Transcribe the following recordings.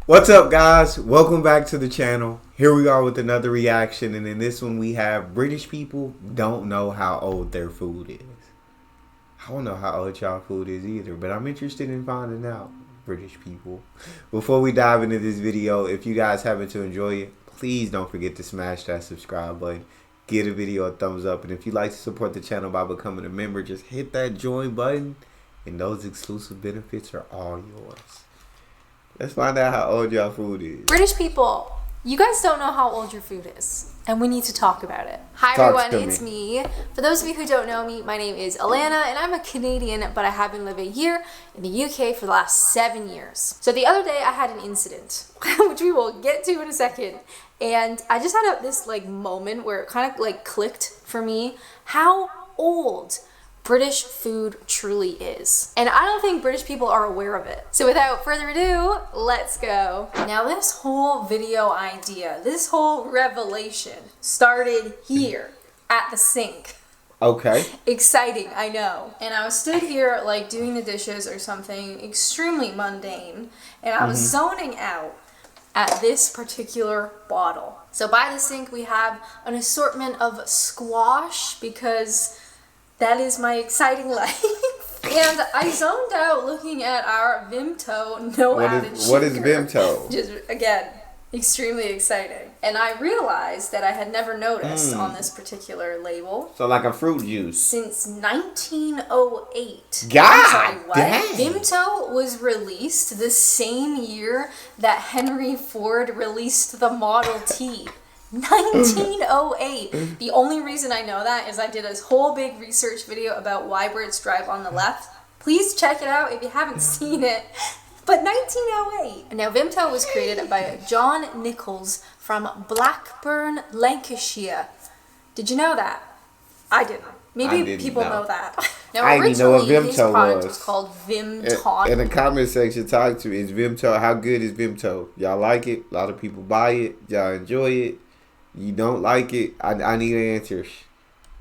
What's up, guys? Welcome back to the channel. Here we are with another reaction, and in this one we have British people don't know how old their food is. I don't know how old y'all food is either, but I'm interested in finding out, British people. Before we dive into this video, if you guys happen to enjoy it, please don't forget to smash that subscribe button. Give the video a thumbs up, and if you'd like to support the channel by becoming a member, just hit that join button, and those exclusive benefits are all yours. Let's find out how old y'all food is. British people, you guys don't know how old your food is, and we need to talk about it. Hi everyone, it's me. For those of you who don't know me, my name is Alana, and I'm a Canadian, but I have been living here in the UK for the last 7 years. So the other day I had an incident, which we will get to in a second, and I just had this moment where it kind of clicked for me how old British food truly is. And I don't think British people are aware of it. So without further ado, let's go. Now this whole video idea, this whole revelation started here at the sink. Okay. Exciting, I know. And I was stood here doing the dishes or something extremely mundane, and I was zoning out at this particular bottle. So by the sink we have an assortment of squash because that is my exciting life. And I zoned out looking at our Vimto no added sugar. What is Vimto? Just, again, extremely exciting. And I realized that I had never noticed on this particular label. So like a fruit juice. Since 1908. God, sorry, what? dang. Vimto was released the same year that Henry Ford released the Model T. 1908. The only reason I know that is I did a whole big research video about why Brits drive on the left. Please check it out if you haven't seen it. But 1908. Now Vimto was created by John Nichols from Blackburn, Lancashire. Did you know that? I didn't. Maybe people know that. Now I didn't know what originally his Vimto product was called Vimtonic. In the comment section, talk to me. Is Vimto, how good is Vimto? Y'all like it? A lot of people buy it. Y'all enjoy it? You don't like it? I need answers.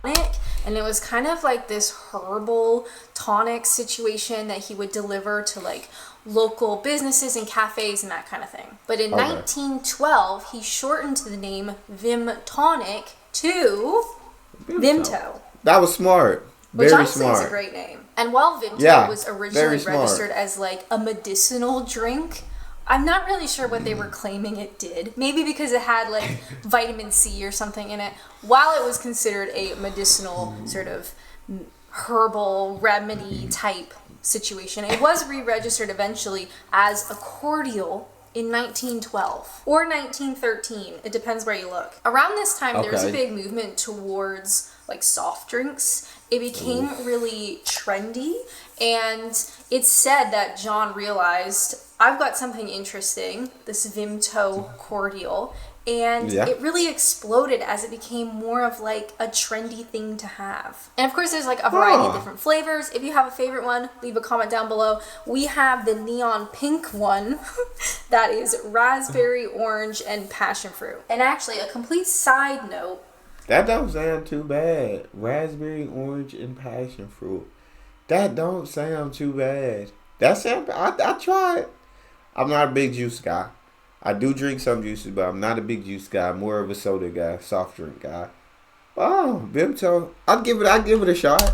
And it was kind of like this herbal tonic situation that he would deliver to local businesses and cafes and that kind of thing. But in 1912, he shortened the name Vimtonic to Vimto. That was smart. Which Very honestly smart. is a great name. And while Vimto was originally registered as a medicinal drink, I'm not really sure what they were claiming it did. Maybe because it had vitamin C or something in it. While it was considered a medicinal sort of herbal remedy type situation, it was re-registered eventually as a cordial in 1912 or 1913. It depends where you look. Around this time, there was a big movement towards soft drinks. It became really trendy, and it's said that John realized, I've got something interesting, this Vimto cordial, and it really exploded as it became more of a trendy thing to have. And of course there's a variety of different flavors. If you have a favorite one, leave a comment down below. We have the neon pink one that is raspberry, orange, and passion fruit. And actually, a complete side note, that don't sound too bad. Raspberry, orange, and passion fruit. That don't sound too bad. That sound. I try it. I'm not a big juice guy. I do drink some juices, but I'm not a big juice guy. I'm more of a soda guy, soft drink guy. Oh, Vimto. I'd give it a shot.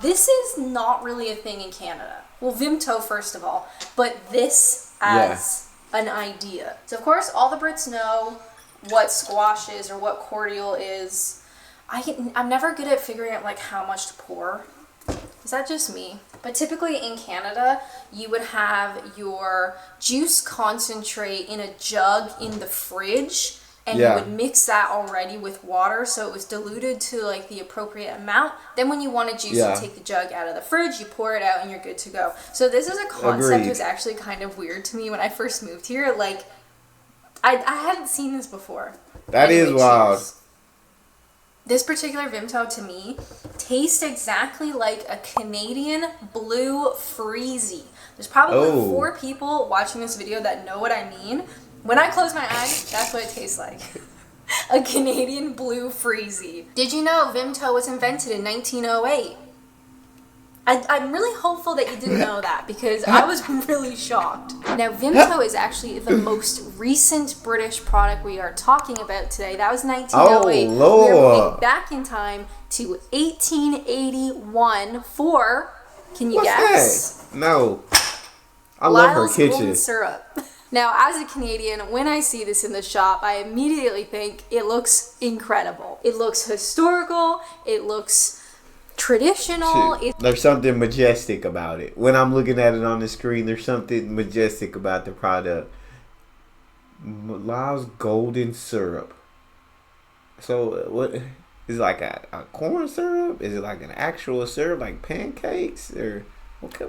This is not really a thing in Canada. Well, Vimto first of all, but this as an idea. So of course, all the Brits know what squash is or what cordial is. I'm never good at figuring out how much to pour. Is that just me? But typically in Canada, you would have your juice concentrate in a jug in the fridge, and you would mix that already with water, so it was diluted to the appropriate amount. Then when you want a juice, you take the jug out of the fridge, you pour it out, and you're good to go. So this is a concept that was actually kind of weird to me when I first moved here. I hadn't seen this before. That is wild. This particular Vimto, to me, tastes exactly like a Canadian Blue Freezy. There's probably 4 people watching this video that know what I mean. When I close my eyes, that's what it tastes like. A Canadian Blue Freezy. Did you know Vimto was invented in 1908? I'm really hopeful that you didn't know that because I was really shocked. Now, Vimto is actually the most recent British product we are talking about today. That was 1908. Oh, Lord. We are moving back in time to 1881 for, can you guess? That? No. I love her kitchen. Golden syrup. Now, as a Canadian, when I see this in the shop, I immediately think it looks incredible. It looks historical. It looks traditional. There's something majestic about it. When I'm looking at it on the screen, there's something majestic about the product. Lyle's golden syrup. So what is it, like a corn syrup? Is it like an actual syrup, like pancakes, or okay?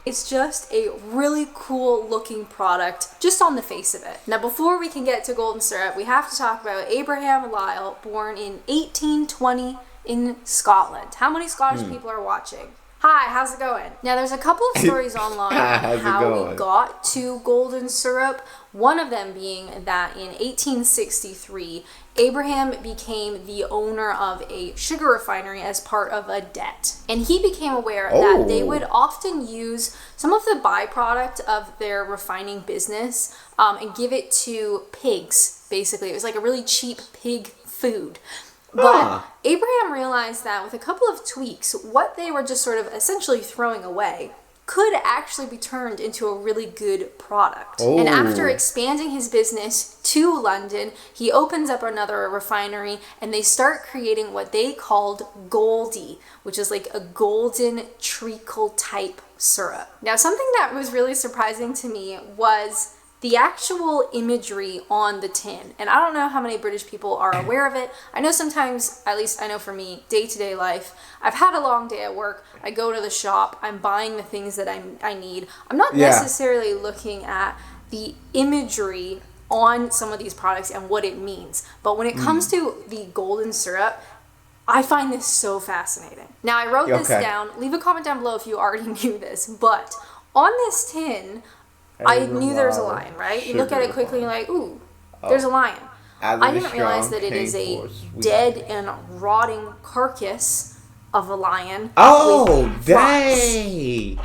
It's just a really cool looking product just on the face of it. Now, before we can get to golden syrup, we have to talk about Abraham Lyle, born in 1820 in Scotland. How many Scottish people are watching? Hi, how's it going? Now, there's a couple of stories online on how we got to golden syrup. One of them being that in 1863, Abraham became the owner of a sugar refinery as part of a debt. And he became aware that they would often use some of the byproduct of their refining business and give it to pigs, basically. It was like a really cheap pig food. But Abraham realized that with a couple of tweaks, what they were just sort of essentially throwing away could actually be turned into a really good product. And after expanding his business to London, he opens up another refinery and they start creating what they called Goldie, which is like a golden treacle type syrup. Now, something that was really surprising to me was the actual imagery on the tin. And I don't know how many British people are aware of it. I know sometimes, at least I know for me, day-to-day life, I've had a long day at work, I go to the shop, I'm buying the things that I need. I'm not necessarily looking at the imagery on some of these products and what it means. But when it comes to the golden syrup, I find this so fascinating. Now, I wrote this down. Leave a comment down below if you already knew this. But on this tin, I knew there was a lion, right? You look at it quickly and you're like, ooh, there's a lion. I didn't realize that it is a dead and rotting carcass of a lion. Oh, dang.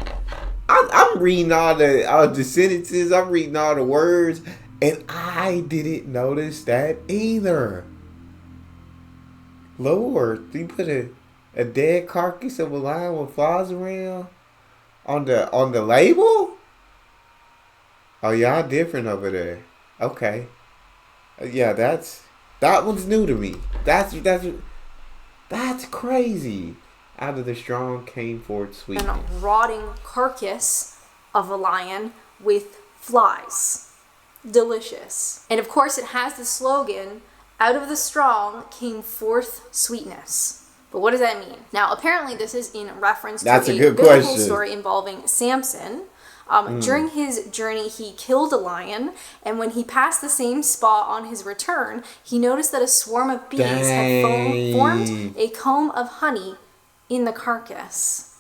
I'm reading all the sentences. I'm reading all the words. And I didn't notice that either. Lord, you put a dead carcass of a lion with flies around on the label? Oh, y'all different over there. Okay. Yeah, that one's new to me. That's crazy. Out of the strong came forth sweetness. A rotting carcass of a lion with flies. Delicious. And of course, it has the slogan, out of the strong came forth sweetness. But what does that mean? Now, apparently this is in reference to a biblical story involving Samson. During his journey, he killed a lion, and when he passed the same spot on his return, he noticed that a swarm of bees had formed a comb of honey in the carcass.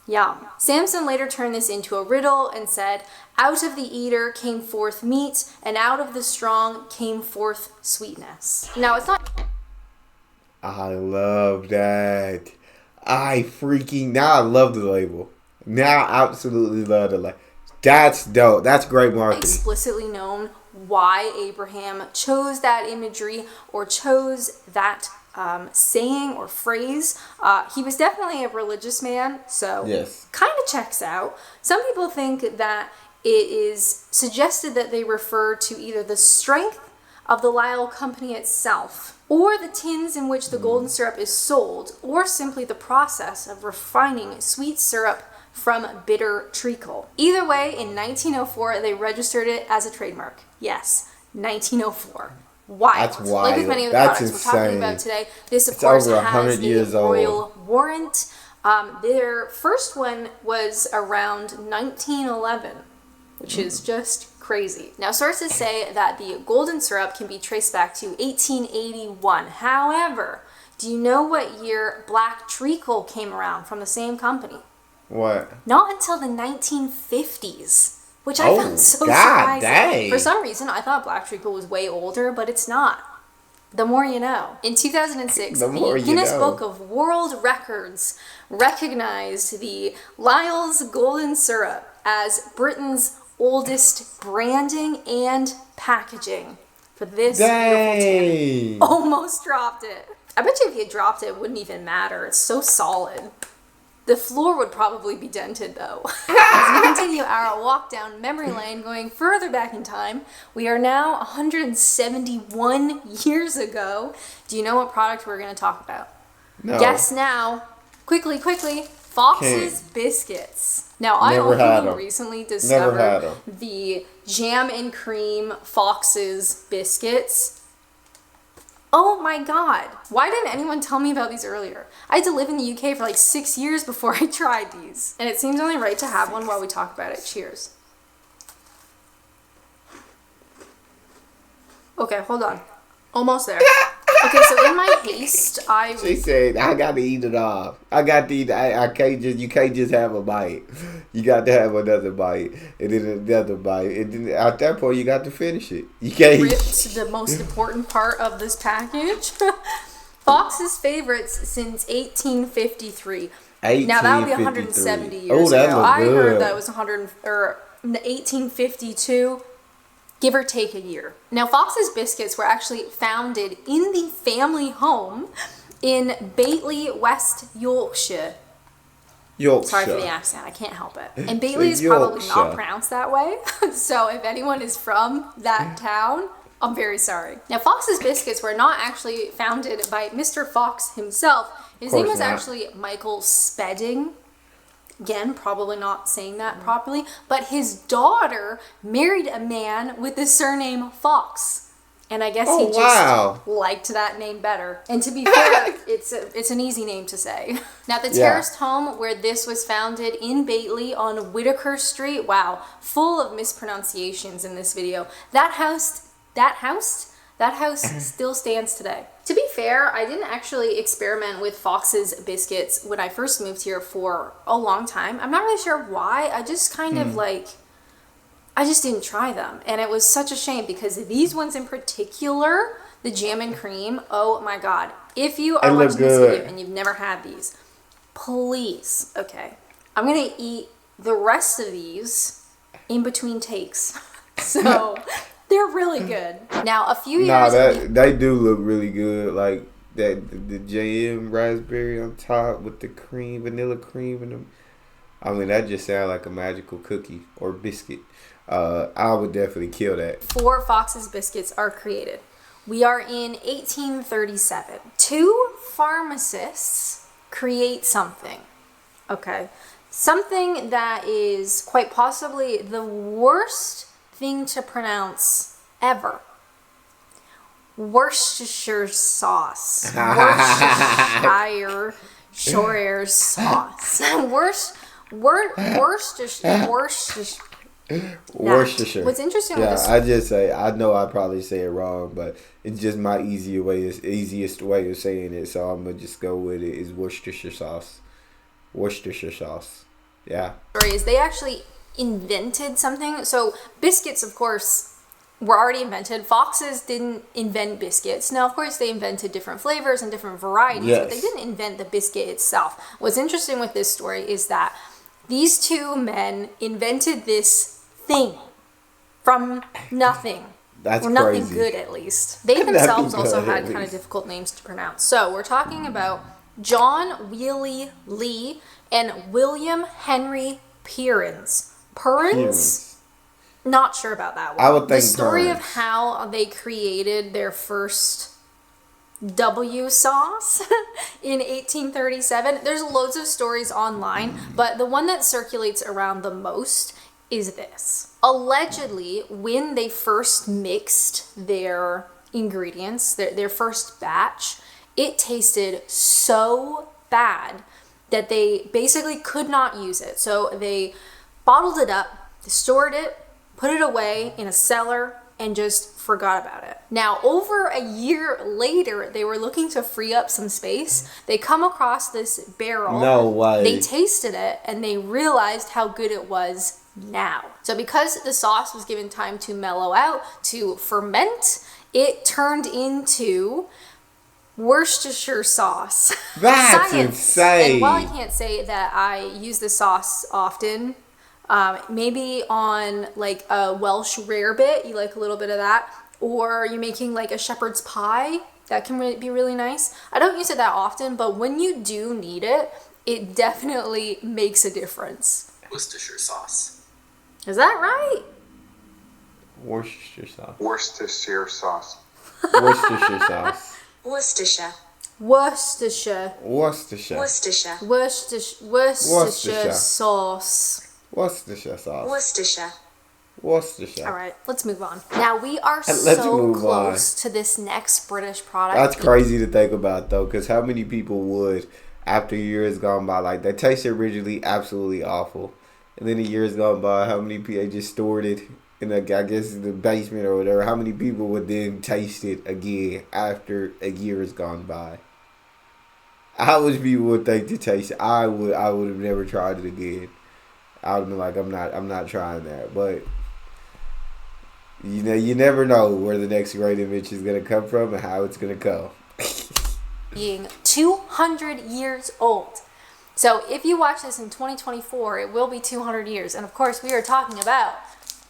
Yum. Samson later turned this into a riddle and said, out of the eater came forth meat, and out of the strong came forth sweetness. Now, it's not... I love that. Now I love the label. Now I absolutely love the label. That's dope. That's great marketing. Explicitly known why Abraham chose that imagery or chose that saying or phrase. He was definitely a religious man, so kind of checks out. Some people think that it is suggested that they refer to either the strength of the Lyle company itself, or the tins in which the golden syrup is sold, or simply the process of refining sweet syrup from bitter treacle. Either way, in 1904, they registered it as a trademark. Yes, 1904. Wild. That's wild. Like with many of the products we're talking about today, this of course has the royal warrant. Their first one was around 1911, which is just crazy. Now, sources say that the golden syrup can be traced back to 1881. However, do you know what year black treacle came around from the same company? What? Not until the 1950s, which I found so surprising. Dang. For some reason, I thought black treacle was way older, but it's not. The more you know. In 2006, the Guinness Book of World Records recognized the Lyle's Golden Syrup as Britain's oldest branding and packaging for this beautiful tannin. Almost dropped it. I bet you if you dropped it, it wouldn't even matter. It's so solid. The floor would probably be dented, though. As we continue our walk down memory lane, going further back in time, we are now 171 years ago. Do you know what product we're going to talk about? No. Guess now. Quickly. Fox's Biscuits. Now, I only recently discovered the jam and cream Fox's Biscuits. Oh my God. Why didn't anyone tell me about these earlier? I had to live in the UK for like 6 years before I tried these. And it seems only right to have one while we talk about it. Cheers. Okay, hold on. Almost there. Okay, so in my haste, She said, I got to eat it off. I got to eat you can't just have a bite. You got to have another bite. And then another bite. And then at that point, you got to finish it. You can't ripped the most important part of this package. Fox's favorites since 1853. Now, that would be 170 years ago. I heard that it was 1852. Give or take a year. Now, Fox's Biscuits were actually founded in the family home in Batley, West Yorkshire. Sorry for the accent, I can't help it. And Batley is probably not pronounced that way. So if anyone is from that town, I'm very sorry. Now, Fox's Biscuits were not actually founded by Mr. Fox himself. His name was actually Michael Spedding. Again, probably not saying that properly, but his daughter married a man with the surname Fox. And I guess he just liked that name better. And to be fair, it's an easy name to say. Now, the terraced home where this was founded in Batley on Whitaker Street, wow, full of mispronunciations in this video. That house still stands today. To be fair, I didn't actually experiment with Fox's Biscuits when I first moved here for a long time. I'm not really sure why. I just kind of I just didn't try them. And it was such a shame because these ones in particular, the jam and cream, oh my God. If you are watching this video and you've never had these, please, I'm going to eat the rest of these in between takes. So... They're really good. Now, a few years... they do look really good. Like, the jam raspberry on top with the cream, vanilla cream in them. I mean, that just sounds like a magical cookie or biscuit. I would definitely kill that. 4 Fox's Biscuits are created. We are in 1837. 2 pharmacists create something. Okay? Something that is quite possibly the worst thing to pronounce ever. Worcestershire sauce. Worcestershire sauce. Worcestershire. What's interesting with this? I know I probably say it wrong, but it's just my easiest way of saying it. So I'm gonna just go with it. Is Worcestershire sauce. Worcestershire sauce. Yeah. Is they actually invented something. So biscuits, of course, were already invented. Foxes didn't invent biscuits. Now, of course, they invented different flavors and different varieties, but they didn't invent the biscuit itself. What's interesting with this story is that these 2 men invented this thing from nothing. That's or nothing crazy. Good, at least. They themselves also had kind of difficult names to pronounce. So we're talking about John Wheely Lee and William Henry Perrins. Not sure about that one. I would think the story of how they created their first W sauce in 1837. There's loads of stories online, but the one that circulates around the most is this. Allegedly, when they first mixed their ingredients, their first batch, it tasted so bad that they basically could not use it. So they bottled it up, stored it, put it away in a cellar, and just forgot about it. Now, over a year later, they were looking to free up some space. They come across this barrel. No way. They tasted it, and they realized how good it was now. So because the sauce was given time to mellow out, to ferment, it turned into Worcestershire sauce. That's insane. And while I can't say that I use the sauce often, maybe on like a Welsh rarebit, you like a little bit of that, or you're making like a shepherd's pie, that can be really nice. I don't use it that often, but when you do need it, it definitely makes a difference. Worcestershire sauce. Is that right? Worcestershire sauce. Worcestershire sauce. Worcestershire sauce. Worcestershire. Worcestershire. Worcestershire. Worcestershire. Worcestershire sauce. Worcestershire sauce. Worcestershire. Worcestershire. All right, let's move on. Now we are Let's so move close to this next British product. That's crazy to think about, though, because how many people would, after years gone by, like, they tasted originally absolutely awful, and then the years gone by, how many people they just stored it in, I guess, the basement or whatever, how many people would then taste it again after a year has gone by? How much people would think to taste it? I would have never tried it again. I would have been like, I'm not trying that, but... You never know where the next great invention is going to come from and how it's going to go. Being 200 years old. So if you watch this in 2024, it will be 200 years. And of course, we are talking about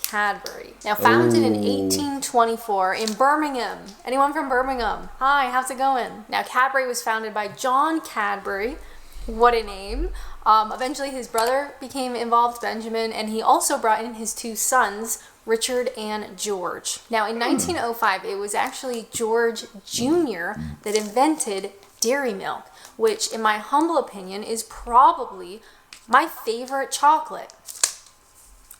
Cadbury. Now, founded in 1824 in Birmingham. Anyone from Birmingham? Hi, how's it going? Now, Cadbury was founded by John Cadbury. What a name. Eventually, his brother became involved, Benjamin, and he also brought in his two sons, Richard and George. Now, in 1905, it was actually George Jr. that invented dairy milk, which, in my humble opinion, is probably my favorite chocolate.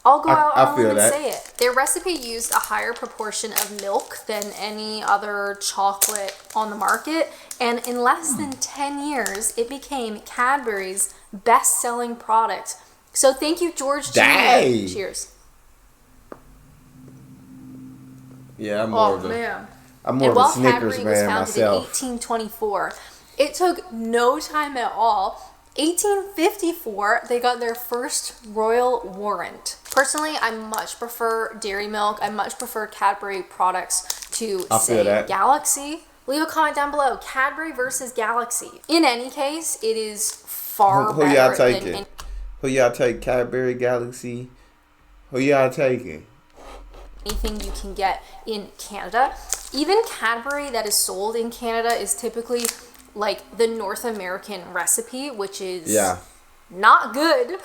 I'll go out on a limb and say it. Their recipe used a higher proportion of milk than any other chocolate on the market, and in less than 10 years, it became Cadbury's best-selling product. So thank you, George Jr. Dang. Cheers. Yeah, I'm more of a Snickers Cadbury man was founded myself. in 1824, it took no time at all. 1854, they got their first royal warrant. Personally, I much prefer dairy milk. I much prefer Cadbury products to, say, Galaxy. Leave a comment down below. Cadbury versus Galaxy. In any case, it is far better. Who y'all taking? Who y'all take? Cadbury, Galaxy? Who y'all taking? Anything you can get in Canada. Even Cadbury that is sold in Canada is typically like the North American recipe, which is not good.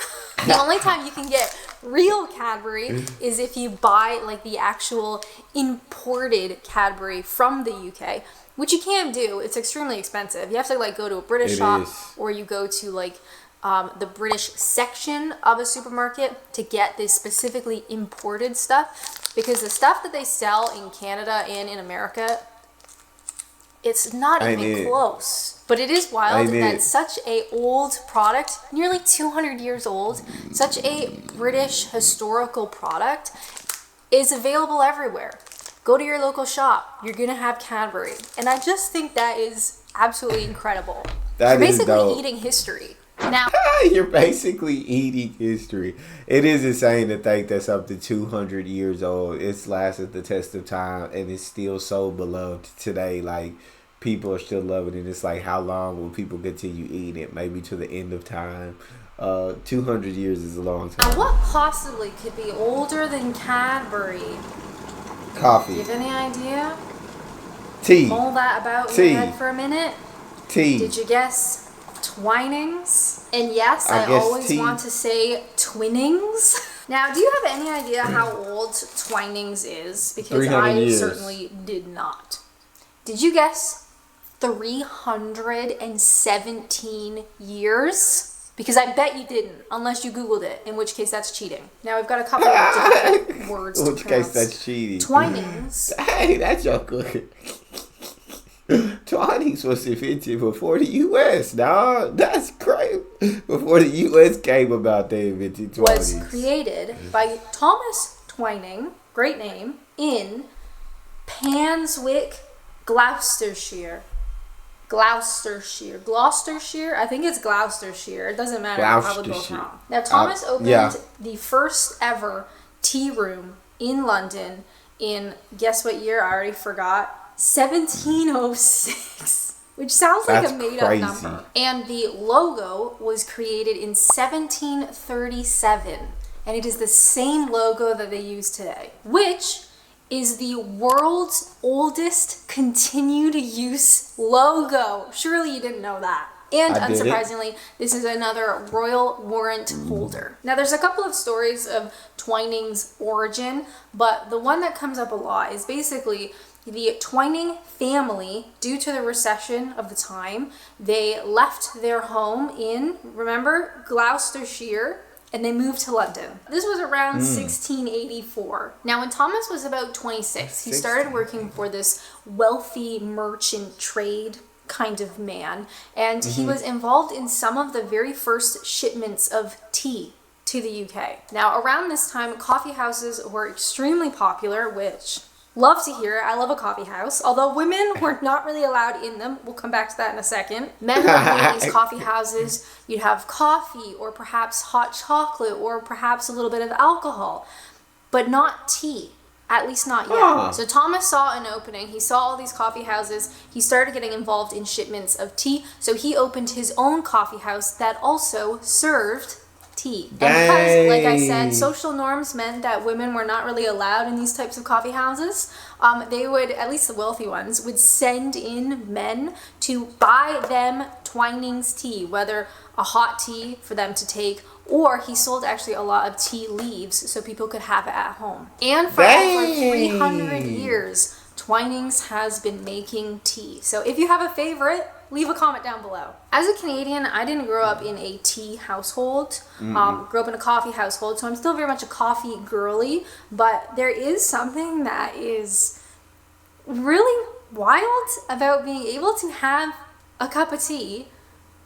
The only time you can get real Cadbury is if you buy like the actual imported Cadbury from the UK, which you can do. It's extremely expensive. You have to like go to a British shop or you go to like the British section of a supermarket to get this specifically imported stuff, because the stuff that they sell in Canada and in America, it's not even close. But it is wild that such a old product, nearly 200 years old, such a British historical product, is available everywhere. Go to your local shop. You're going to have Cadbury. And I just think that is absolutely incredible. You're basically eating history. Now, you're basically eating history. It is insane to think that something 200 years old, it's lasted the test of time and it's still so beloved today. Like, people are still loving it. It's like, how long will people continue eating it? Maybe to the end of time. 200 years is a long time. Now, what possibly could be older than Cadbury? Coffee. Do you have any idea? Tea. Hold that about your head for a minute. Tea. Did you guess Twinings? And yes, I always want to say Twinnings. Now, do you have any idea how old Twinings is? Because I certainly did not. Did you guess 317 years? Because I bet you didn't, unless you Googled it, in which case that's cheating. Now, we've got a couple of different words to pronounce. In which case that's cheating. Twinings. Hey, that's your good. Twinings was invented before the U.S., dog. That's crazy. Before the U.S. came about, they invented Twinings. Was created by Thomas Twining, great name, in Panswick, Gloucestershire. Gloucestershire. I think it's Gloucestershire. It doesn't matter. I probably both wrong. Now, Thomas opened the first ever tea room in London in, guess what year? I already forgot. 1706. Which sounds like a made-up number. And the logo was created in 1737. And it is the same logo that they use today. Which is the world's oldest continued use logo. Surely you didn't know that. And unsurprisingly, this is another royal warrant holder. Now, there's a couple of stories of Twining's origin, but the one that comes up a lot is basically the Twining family, due to the recession of the time, they left their home in, remember, Gloucestershire, and they moved to London. This was around 1684. Now, when Thomas was about 26, he started working for this wealthy merchant trade kind of man, and he was involved in some of the very first shipments of tea to the UK. Now, around this time, coffee houses were extremely popular, which... love to hear it. I love a coffee house. Although women were not really allowed in them. We'll come back to that in a second. Men would be in these coffee houses. You'd have coffee or perhaps hot chocolate or perhaps a little bit of alcohol. But not tea. At least not yet. So Thomas saw an opening. He saw all these coffee houses. He started getting involved in shipments of tea. So he opened his own coffee house that also served tea. And because, like I said, social norms meant that women were not really allowed in these types of coffee houses, they would, at least the wealthy ones, would send in men to buy them Twining's tea, whether a hot tea for them to take, or he sold actually a lot of tea leaves so people could have it at home. And for over 300 years, Twining's has been making tea. So if you have a favorite, leave a comment down below. As a Canadian, I didn't grow up in a tea household. Grew up in a coffee household, so I'm still very much a coffee girly. But there is something that is really wild about being able to have a cup of tea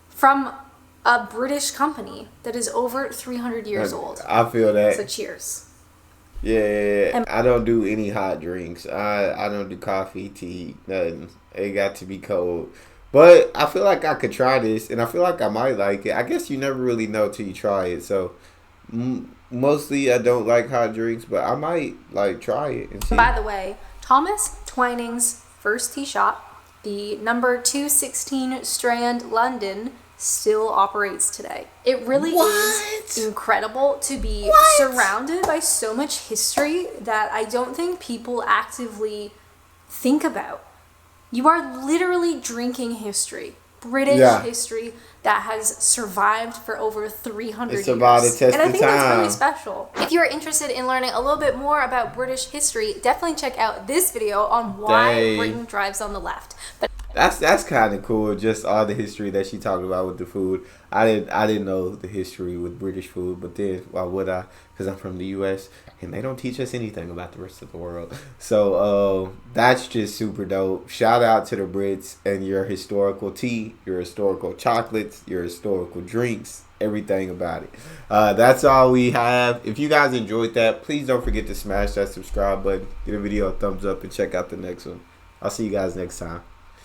from a British company that is over 300 years old. I feel that. So cheers. Yeah. I don't do any hot drinks. I don't do coffee, tea, nothing. It got to be cold. But I feel like I could try this, and I feel like I might like it. I guess you never really know till you try it. So mostly I don't like hot drinks, but I might like try it and see. By the way, Thomas Twining's first tea shop, the number 216 Strand, London, still operates today. It really is incredible to be surrounded by so much history that I don't think people actively think about. You are literally drinking history. British history that has survived for over 300 years. It's about a test of time. And I think that's really special. If you're interested in learning a little bit more about British history, definitely check out this video on why Britain drives on the left. But that's kind of cool. Just all the history that she talked about with the food. I didn't know the history with British food, but then why would I? Because I'm from the U.S. and they don't teach us anything about the rest of the world. So that's just super dope. Shout out to the Brits and your historical tea, your historical chocolates, your historical drinks, everything about it. That's all we have. If you guys enjoyed that, please don't forget to smash that subscribe button, give the video a thumbs up, and check out the next one. I'll see you guys next time.